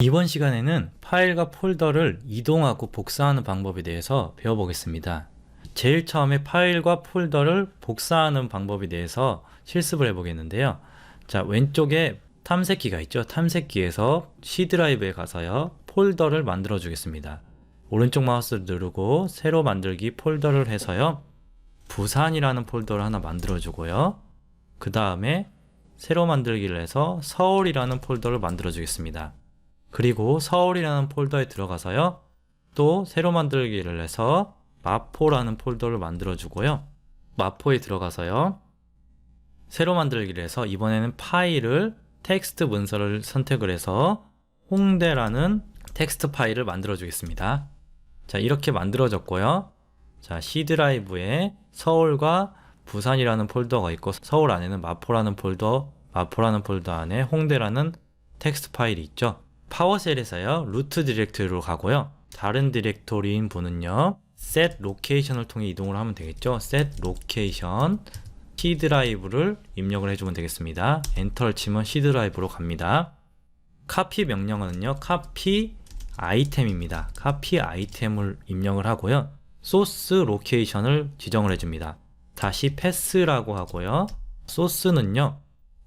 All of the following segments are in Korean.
이번 시간에는 파일과 폴더를 이동하고 복사하는 방법에 대해서 배워보겠습니다. 제일 처음에 파일과 폴더를 복사하는 방법에 대해서 실습을 해보겠는데요. 자, 왼쪽에 탐색기가 있죠. 탐색기에서 C 드라이브에 가서요, 폴더를 만들어 주겠습니다. 오른쪽 마우스를 누르고 새로 만들기 폴더를 해서요, 부산이라는 폴더를 하나 만들어 주고요. 그 다음에 새로 만들기를 해서 서울이라는 폴더를 만들어 주겠습니다. 그리고 서울이라는 폴더에 들어가서요, 또 새로 만들기를 해서 마포라는 폴더를 만들어 주고요. 마포에 들어가서요, 새로 만들기를 해서 이번에는 파일을 텍스트 문서를 선택을 해서 홍대라는 텍스트 파일을 만들어 주겠습니다. 자, 이렇게 만들어졌고요. 자, C 드라이브에 서울과 부산이라는 폴더가 있고, 서울 안에는 마포라는 폴더 안에 홍대라는 텍스트 파일이 있죠. 파워쉘에서요, 루트 디렉토리로 가고요. 다른 디렉토리인 분은요, set location을 통해 이동을 하면 되겠죠. set location C 드라이브를 입력을 해주면 되겠습니다. 엔터를 치면 C 드라이브로 갑니다. copy 명령어는요, copy 아이템입니다. copy 아이템을 입력을 하고요. 소스 로케이션을 지정을 해줍니다. 다시 패스라고 하고요. 소스는요,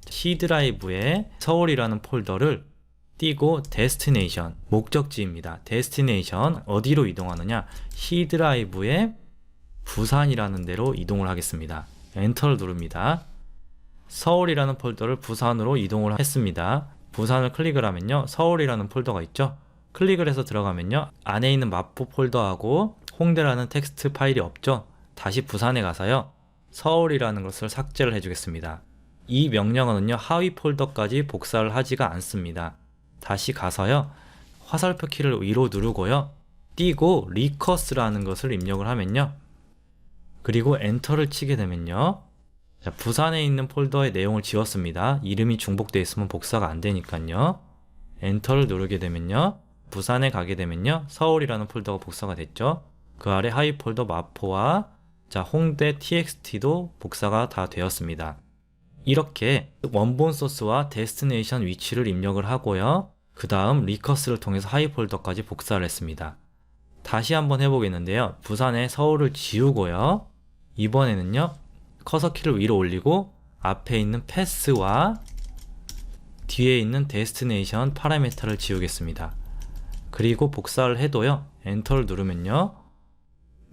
C 드라이브에 서울이라는 폴더를 띄고 데스티네이션, 목적지입니다. 데스티네이션, 어디로 이동하느냐? C 드라이브에 부산이라는 데로 이동을 하겠습니다. 엔터를 누릅니다. 서울이라는 폴더를 부산으로 이동을 했습니다. 부산을 클릭을 하면요, 서울이라는 폴더가 있죠. 클릭을 해서 들어가면요, 안에 있는 마포 폴더하고 홍대라는 텍스트 파일이 없죠. 다시 부산에 가서요, 서울이라는 것을 삭제를 해주겠습니다. 이 명령어는요, 하위 폴더까지 복사를 하지가 않습니다. 다시 가서요, 화살표 키를 위로 누르고요, 띄고 리커스라는 것을 입력을 하면요, 그리고 엔터를 치게 되면요, 자, 부산에 있는 폴더의 내용을 지웠습니다. 이름이 중복되어 있으면 복사가 안 되니까요. 엔터를 누르게 되면요, 부산에 가게 되면요, 서울이라는 폴더가 복사가 됐죠. 그 아래 하위 폴더 마포와 자, 홍대 txt도 복사가 다 되었습니다. 이렇게 원본 소스와 데스티네이션 위치를 입력을 하고요, 그 다음 리커스를 통해서 하위 폴더까지 복사를 했습니다. 다시 한번 해보겠는데요, 부산에 서울을 지우고요, 이번에는요, 커서 키를 위로 올리고 앞에 있는 패스와 뒤에 있는 데스티네이션 파라미터를 지우겠습니다. 그리고 복사를 해도요, 엔터를 누르면요,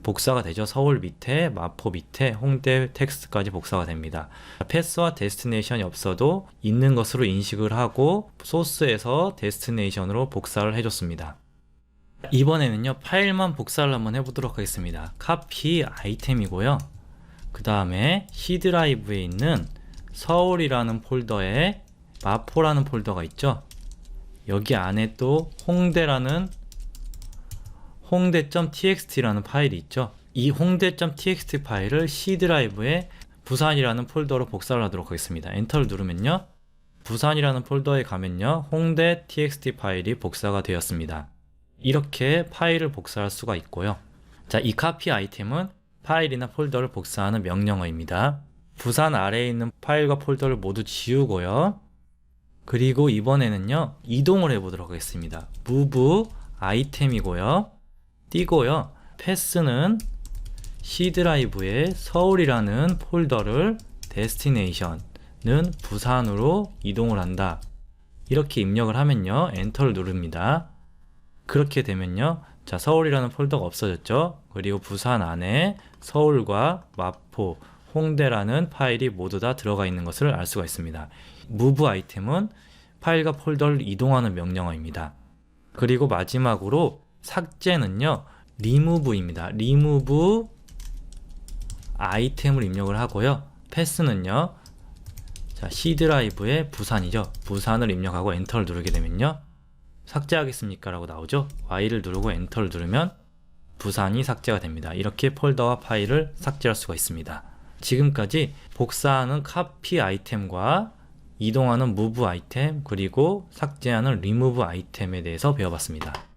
복사가 되죠. 서울 밑에, 마포 밑에, 홍대 텍스트까지 복사가 됩니다. 패스와 데스티네이션이 없어도 있는 것으로 인식을 하고 소스에서 데스티네이션으로 복사를 해줬습니다. 이번에는요, 파일만 복사를 한번 해보도록 하겠습니다. copy 아이템이고요. 그 다음에 C 드라이브에 있는 서울이라는 폴더에 마포라는 폴더가 있죠. 여기 안에 또 홍대.txt라는 파일이 있죠. 이 홍대.txt 파일을 C 드라이브에 부산이라는 폴더로 복사를 하도록 하겠습니다. 엔터를 누르면요, 부산이라는 폴더에 가면요, 홍대.txt 파일이 복사가 되었습니다. 이렇게 파일을 복사할 수가 있고요. 자, 이 copy 아이템은 파일이나 폴더를 복사하는 명령어입니다. 부산 아래에 있는 파일과 폴더를 모두 지우고요. 그리고 이번에는요, 이동을 해보도록 하겠습니다. move 아이템이고요. 띄고요, 패스는 C 드라이브에 서울이라는 폴더를 데스티네이션은 부산으로 이동을 한다. 이렇게 입력을 하면요, 엔터를 누릅니다. 그렇게 되면요, 자, 서울이라는 폴더가 없어졌죠. 그리고 부산 안에 서울과 마포, 홍대라는 파일이 모두 다 들어가 있는 것을 알 수가 있습니다. move 아이템은 파일과 폴더를 이동하는 명령어입니다. 그리고 마지막으로 삭제는요, remove입니다. remove 아이템을 입력을 하고요, 패스는요, 자, C 드라이브의 부산이죠. 부산을 입력하고 엔터를 누르게 되면요, 삭제하겠습니까? 라고 나오죠. Y를 누르고 엔터를 누르면 부산이 삭제가 됩니다. 이렇게 폴더와 파일을 삭제할 수가 있습니다. 지금까지 복사하는 copy 아이템과 이동하는 move 아이템, 그리고 삭제하는 remove 아이템에 대해서 배워봤습니다.